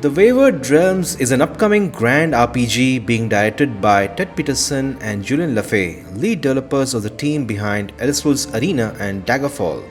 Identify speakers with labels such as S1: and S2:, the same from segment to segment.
S1: The Wayward Realms is an upcoming grand RPG being directed by Peterson and Julian LeFay, lead developers of the team behind Elder Scrolls Arena and Daggerfall.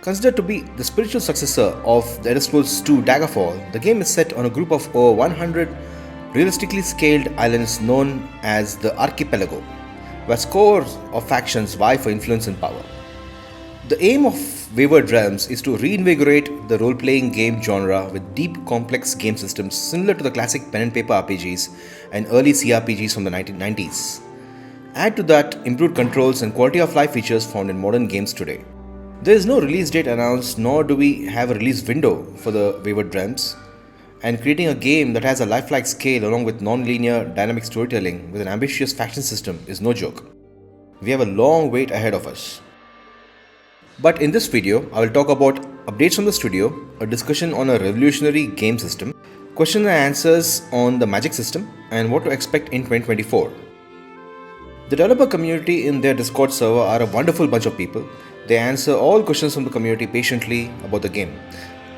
S1: Considered to be the spiritual successor of the Elder Scrolls 2 Daggerfall, the game is set on a group of over 100 realistically scaled islands known as the Archipelago, where scores of factions vie for influence and power. The aim of Wayward Realms is to reinvigorate the role-playing game genre with deep, complex game systems similar to the classic pen and paper RPGs and early CRPGs from the 1990s. Add to that improved controls and quality of life features found in modern games today. There is no release date announced, nor do we have a release window for the Wayward Realms, and creating a game that has a lifelike scale along with non-linear dynamic storytelling with an ambitious faction system is no joke. We have a long wait ahead of us. But in this video, I will talk about updates from the studio, a discussion on a revolutionary game system, questions and answers on the magic system, and what to expect in 2024. The developer community in their Discord server are a wonderful bunch of people. They answer all questions from the community patiently about the game.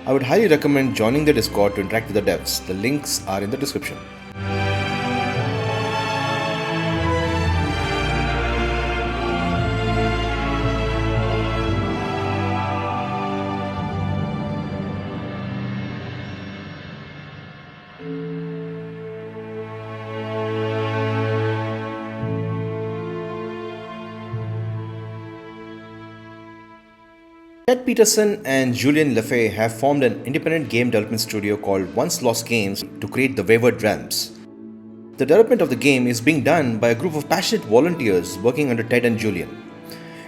S1: I would highly recommend joining the Discord to interact with the devs. The links are in the description. Peterson and Julian LeFay have formed an independent game development studio called Once Lost Games to create the Wayward Realms. The development of the game is being done by a group of passionate volunteers working under Ted and Julian.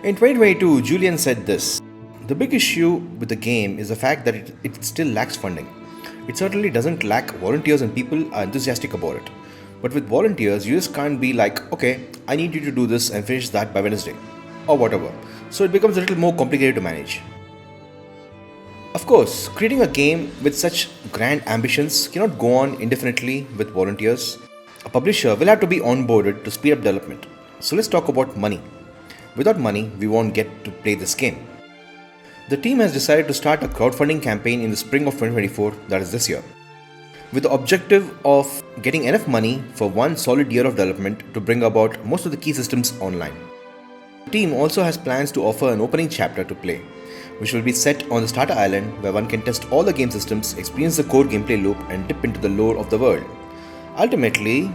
S1: In 2022, Julian said this: "The big issue with the game is the fact that it still lacks funding. It certainly doesn't lack volunteers and people are enthusiastic about it. But with volunteers, you just can't be like, okay, I need you to do this and finish that by Wednesday, or whatever. So it becomes a little more complicated to manage." Of course, creating a game with such grand ambitions cannot go on indefinitely with volunteers. A publisher will have to be onboarded to speed up development. So let's talk about money. Without money, we won't get to play this game. The team has decided to start a crowdfunding campaign in the spring of 2024, that is this year, with the objective of getting enough money for one solid year of development to bring about most of the key systems online. The team also has plans to offer an opening chapter to play, which will be set on the starter island where one can test all the game systems, experience the core gameplay loop, and dip into the lore of the world. Ultimately,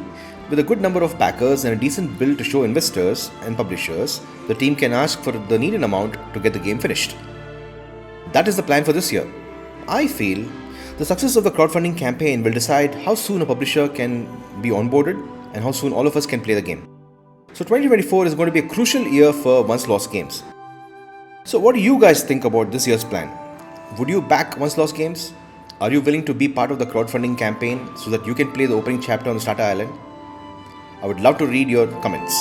S1: with a good number of backers and a decent bill to show investors and publishers, the team can ask for the needed amount to get the game finished. That is the plan for this year. I feel the success of the crowdfunding campaign will decide how soon a publisher can be onboarded and how soon all of us can play the game. So 2024 is going to be a crucial year for Once Lost Games. So what do you guys think about this year's plan? Would you back Once Lost Games? Are you willing to be part of the crowdfunding campaign so that you can play the opening chapter on the starter island? I would love to read your comments.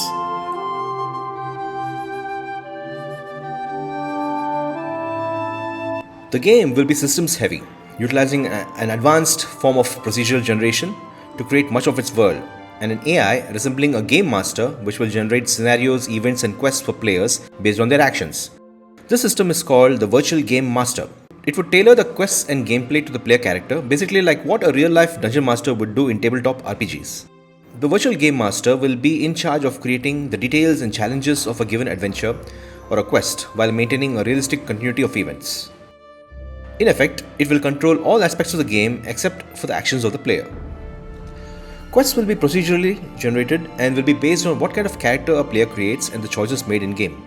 S1: The game will be systems heavy, utilizing an advanced form of procedural generation to create much of its world, and an AI resembling a game master which will generate scenarios, events, and quests for players based on their actions. This system is called the Virtual Game Master. It would tailor the quests and gameplay to the player character, basically like what a real-life dungeon master would do in tabletop RPGs. The Virtual Game Master will be in charge of creating the details and challenges of a given adventure or a quest while maintaining a realistic continuity of events. In effect, it will control all aspects of the game except for the actions of the player. Quests will be procedurally generated and will be based on what kind of character a player creates and the choices made in-game.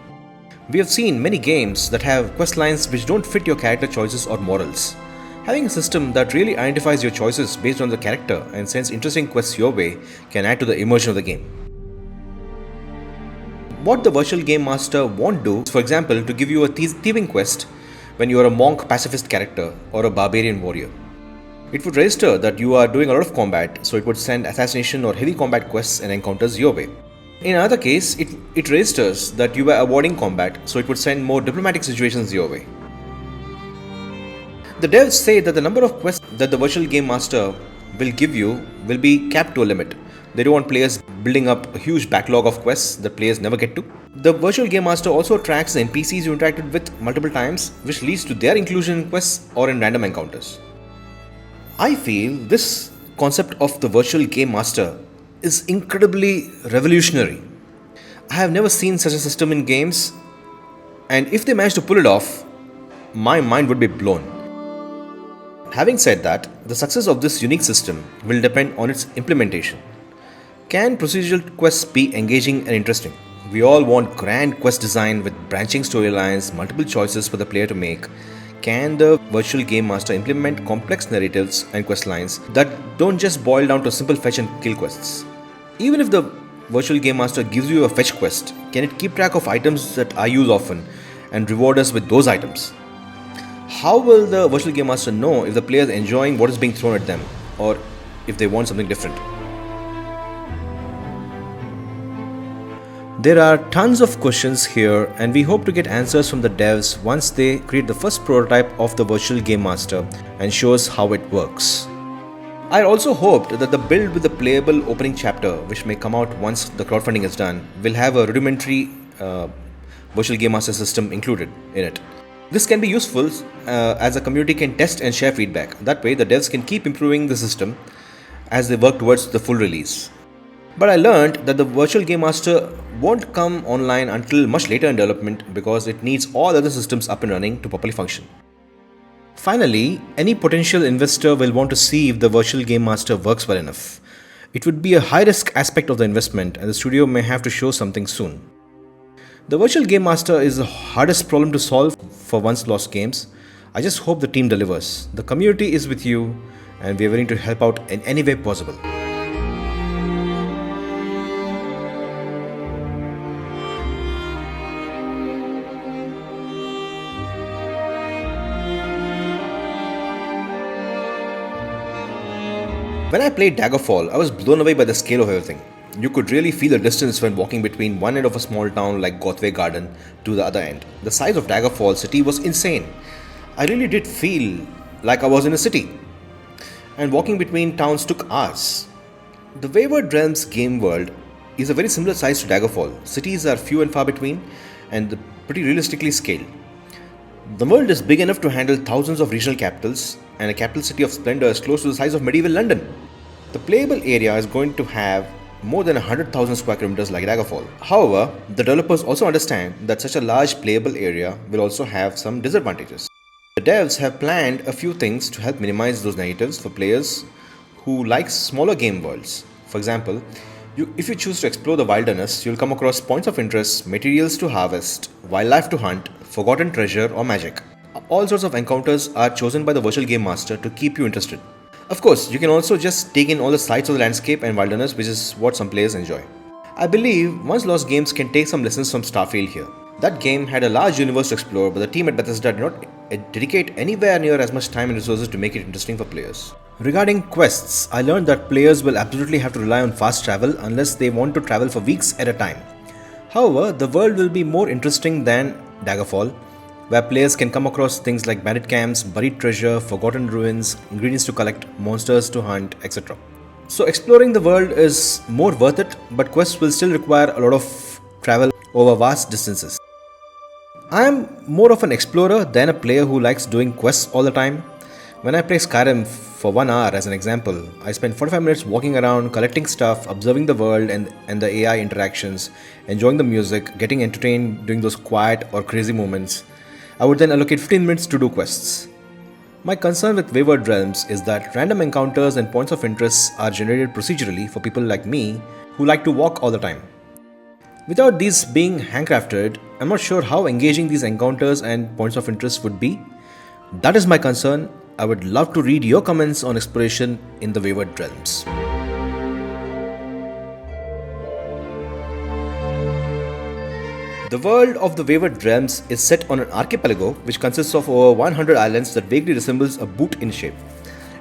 S1: We have seen many games that have quest lines which don't fit your character choices or morals. Having a system that really identifies your choices based on the character and sends interesting quests your way can add to the immersion of the game. What the Virtual Game Master won't do is, for example, to give you a thieving quest when you are a monk pacifist character or a barbarian warrior. It would register that you are doing a lot of combat, so it would send assassination or heavy combat quests and encounters your way. In another case, it registers that you were avoiding combat, so it would send more diplomatic situations your way. The devs say that the number of quests that the Virtual Game Master will give you will be capped to a limit. They don't want players building up a huge backlog of quests that players never get to. The Virtual Game Master also tracks the NPCs you interacted with multiple times, which leads to their inclusion in quests or in random encounters. I feel this concept of the virtual game master is incredibly revolutionary. I have never seen such a system in games, and if they manage to pull it off, my mind would be blown. Having said that, the success of this unique system will depend on its implementation. Can procedural quests be engaging and interesting? We all want grand quest design with branching storylines, multiple choices for the player to make. Can the virtual game master implement complex narratives and quest lines that don't just boil down to simple fetch and kill quests? Even if the virtual game master gives you a fetch quest, can it keep track of items that I use often and reward us with those items? How will the virtual game master know if the player is enjoying what is being thrown at them or if they want something different? There are tons of questions here, and we hope to get answers from the devs once they create the first prototype of the virtual game master and show us how it works. I also hoped that the build with the playable opening chapter, which may come out once the crowdfunding is done, will have a rudimentary virtual game master system included in it. This can be useful as the community can test and share feedback. That way, the devs can keep improving the system as they work towards the full release. But I learned that the virtual game master won't come online until much later in development because it needs all other systems up and running to properly function. Finally, any potential investor will want to see if the virtual game master works well enough. It would be a high risk aspect of the investment, and the studio may have to show something soon. The virtual game master is the hardest problem to solve for Once Lost Games. I just hope the team delivers. The community is with you, and we are willing to help out in any way possible. When I played Daggerfall, I was blown away by the scale of everything. You could really feel the distance when walking between one end of a small town like Gothway Garden to the other end. The size of Daggerfall city was insane. I really did feel like I was in a city. And walking between towns took hours. The Wayward Realms game world is a very similar size to Daggerfall. Cities are few and far between and pretty realistically scaled. The world is big enough to handle thousands of regional capitals, and a capital city of splendor is close to the size of medieval London. The playable area is going to have more than 100,000 square kilometers like Daggerfall. However, the developers also understand that such a large playable area will also have some disadvantages. The devs have planned a few things to help minimize those negatives for players who like smaller game worlds. For example, if you choose to explore the wilderness, you'll come across points of interest, materials to harvest, wildlife to hunt, forgotten treasure or magic. All sorts of encounters are chosen by the virtual game master to keep you interested. Of course, you can also just take in all the sights of the landscape and wilderness, which is what some players enjoy. I believe Once Lost Games can take some lessons from Starfield here. That game had a large universe to explore, but the team at Bethesda did not dedicate anywhere near as much time and resources to make it interesting for players. Regarding quests, I learned that players will absolutely have to rely on fast travel unless they want to travel for weeks at a time. However, the world will be more interesting than Daggerfall, where players can come across things like bandit camps, buried treasure, forgotten ruins, ingredients to collect, monsters to hunt, etc. So exploring the world is more worth it, but quests will still require a lot of travel over vast distances. I am more of an explorer than a player who likes doing quests all the time. When I play Skyrim for 1 hour as an example, I spend 45 minutes walking around, collecting stuff, observing the world and the AI interactions, enjoying the music, getting entertained during those quiet or crazy moments. I would then allocate 15 minutes to do quests. My concern with Wayward Realms is that random encounters and points of interest are generated procedurally for people like me who like to walk all the time. Without these being handcrafted, I'm not sure how engaging these encounters and points of interest would be. That is my concern. I would love to read your comments on exploration in the Wayward Realms. The world of the Wayward Realms is set on an archipelago which consists of over 100 islands that vaguely resembles a boot in shape.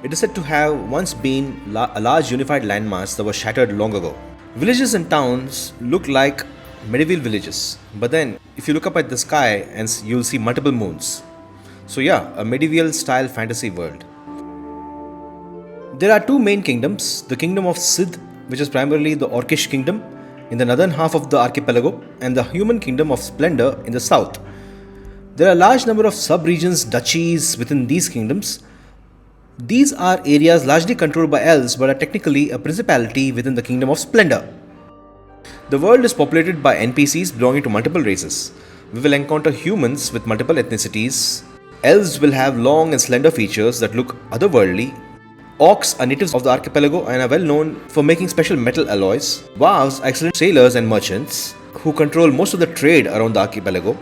S1: It is said to have once been a large unified landmass that was shattered long ago. Villages and towns look like medieval villages, but then if you look up at the sky and you'll see multiple moons. So yeah, a medieval style fantasy world. There are two main kingdoms, the kingdom of Sith, which is primarily the Orcish kingdom in the northern half of the archipelago, and the human kingdom of Splendor in the south. There are a large number of sub-regions, duchies within these kingdoms, These are areas largely controlled by elves but are technically a principality within the Kingdom of Splendor. The world is populated by NPCs belonging to multiple races. We will encounter humans with multiple ethnicities. Elves will have long and slender features that look otherworldly. Orcs are natives of the archipelago and are well known for making special metal alloys. Dwarves are excellent sailors and merchants who control most of the trade around the archipelago.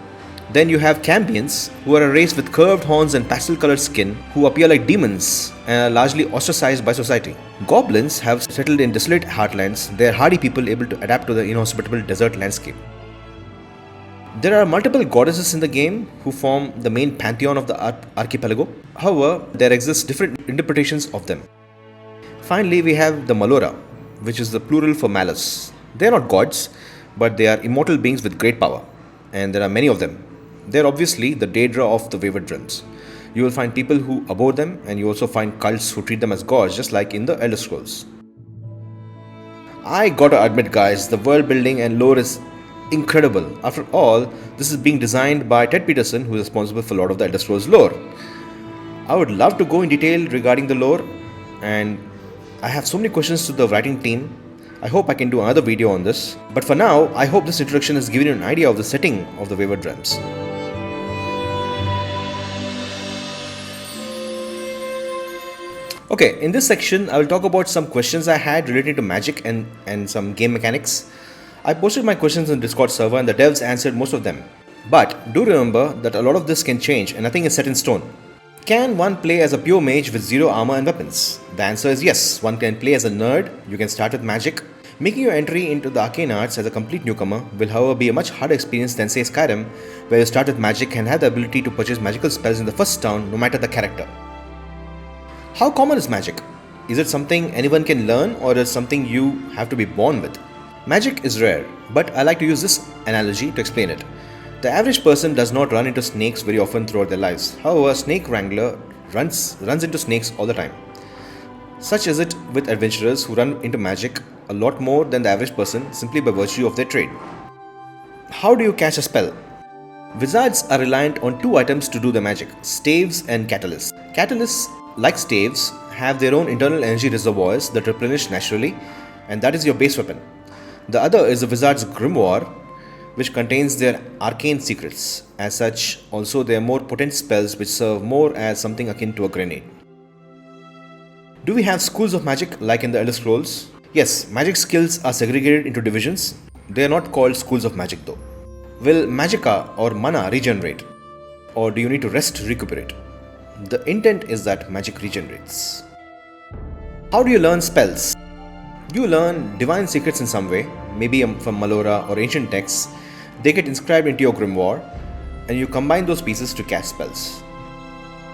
S1: Then you have Cambions, who are a race with curved horns and pastel-colored skin, who appear like demons and are largely ostracized by society. Goblins have settled in desolate heartlands. They are hardy people able to adapt to the inhospitable desert landscape. There are multiple goddesses in the game who form the main pantheon of the archipelago. However, there exist different interpretations of them. Finally, we have the Malora, which is the plural for malice. They are not gods, but they are immortal beings with great power, and there are many of them. They are obviously the Daedra of the Wayward Realms. You will find people who abhor them, and you also find cults who treat them as gods, just like in the Elder Scrolls. I gotta admit, guys, the world building and lore is incredible. After all, this is being designed by Ted Peterson, who is responsible for a lot of the Elder Scrolls lore. I would love to go in detail regarding the lore, and I have so many questions to the writing team. I hope I can do another video on this. But for now, I hope this introduction has given you an idea of the setting of the Wayward Realms. Okay, in this section, I will talk about some questions I had related to magic and some game mechanics. I posted my questions in the Discord server and the devs answered most of them. But do remember that a lot of this can change and nothing is set in stone. Can one play as a pure mage with zero armor and weapons? The answer is yes, one can play as a nerd, you can start with magic. Making your entry into the arcane arts as a complete newcomer will however be a much harder experience than say Skyrim, where you start with magic and have the ability to purchase magical spells in the first town no matter the character. How common is magic? Is it something anyone can learn or is it something you have to be born with? Magic is rare, but I like to use this analogy to explain it. The average person does not run into snakes very often throughout their lives. However, a snake wrangler runs into snakes all the time. Such is it with adventurers who run into magic a lot more than the average person simply by virtue of their trade. How do you cast a spell? Wizards are reliant on two items to do the magic: staves and catalysts. Catalysts, like staves, have their own internal energy reservoirs that replenish naturally, and that is your base weapon. The other is the wizard's grimoire, which contains their arcane secrets. As such, also they are more potent spells which serve more as something akin to a grenade. Do we have schools of magic like in the Elder Scrolls? Yes, magic skills are segregated into divisions. They are not called schools of magic though. Will magicka or mana regenerate? Or do you need to rest to recuperate? The intent is that magic regenerates. How do you learn spells? You learn divine secrets in some way, maybe from Malora or ancient texts. They get inscribed into your grimoire, and you combine those pieces to cast spells.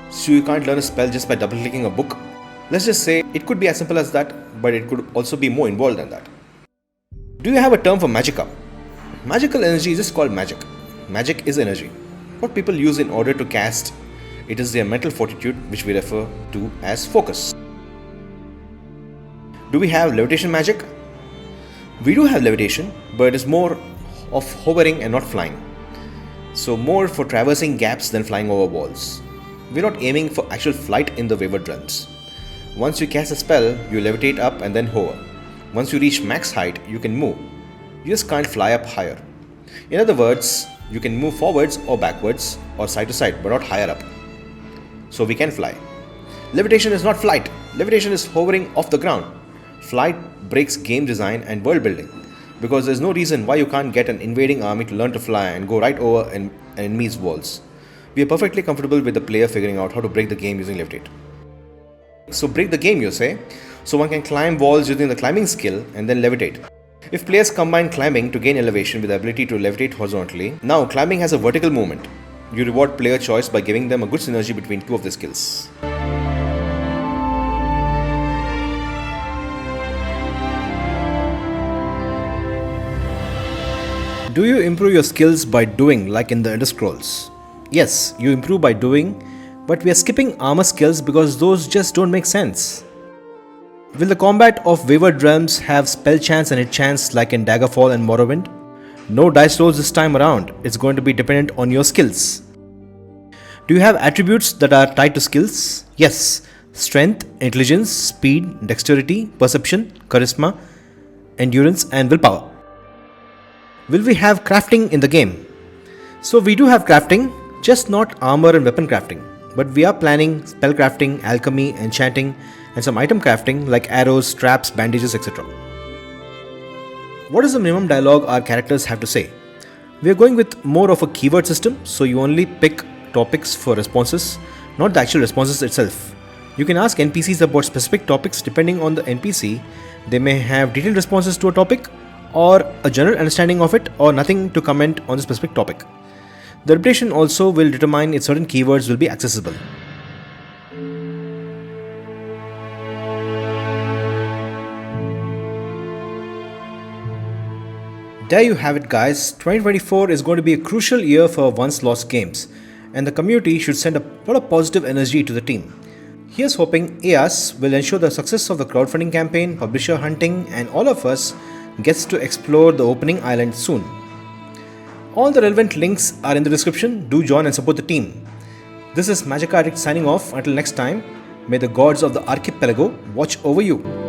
S1: So you can't learn a spell just by double-clicking a book. Let's just say it could be as simple as that, but it could also be more involved than that. Do you have a term for magicka? Magical energy is just called magic. Magic is energy. What people use in order to cast it is their mental fortitude, which we refer to as focus. Do we have levitation magic? We do have levitation, but it is more of hovering and not flying. So more for traversing gaps than flying over walls. We're not aiming for actual flight in the Wayward Realms. Once you cast a spell, you levitate up and then hover. Once you reach max height, you can move. You just can't fly up higher. In other words, you can move forwards or backwards or side to side, but not higher up. So we can fly. Levitation is not flight. Levitation is hovering off the ground. Flight breaks game design and world building, because there's no reason why you can't get an invading army to learn to fly and go right over an enemy's walls. We are perfectly comfortable with the player figuring out how to break the game using levitate. So break the game, you say? So one can climb walls using the climbing skill and then levitate. If players combine climbing to gain elevation with the ability to levitate horizontally, now climbing has a vertical movement. You reward player choice by giving them a good synergy between two of the skills. Do you improve your skills by doing like in the Elder Scrolls? Yes, you improve by doing, but we are skipping armor skills because those just don't make sense. Will the combat of Wayward Realms have spell chance and hit chance like in Daggerfall and Morrowind? No dice rolls this time around, it's going to be dependent on your skills. Do you have attributes that are tied to skills? Yes, strength, intelligence, speed, dexterity, perception, charisma, endurance, and willpower. Will we have crafting in the game? So we do have crafting, just not armor and weapon crafting. But we are planning spell crafting, alchemy, enchanting, and some item crafting like arrows, straps, bandages, etc. What is the minimum dialogue our characters have to say? We are going with more of a keyword system, so you only pick topics for responses, not the actual responses itself. You can ask NPCs about specific topics depending on the NPC. They may have detailed responses to a topic, or a general understanding of it, or nothing to comment on the specific topic. The reputation also will determine if certain keywords will be accessible. There you have it, guys. 2024 is going to be a crucial year for Once Lost Games, and the community should send a lot of positive energy to the team. Here's hoping EAS will ensure the success of the crowdfunding campaign, publisher hunting, and all of us gets to explore the opening island soon. All the relevant links are in the description. Do join and support the team. This is Magic Addict signing off. Until next time, may the gods of the Archipelago watch over you.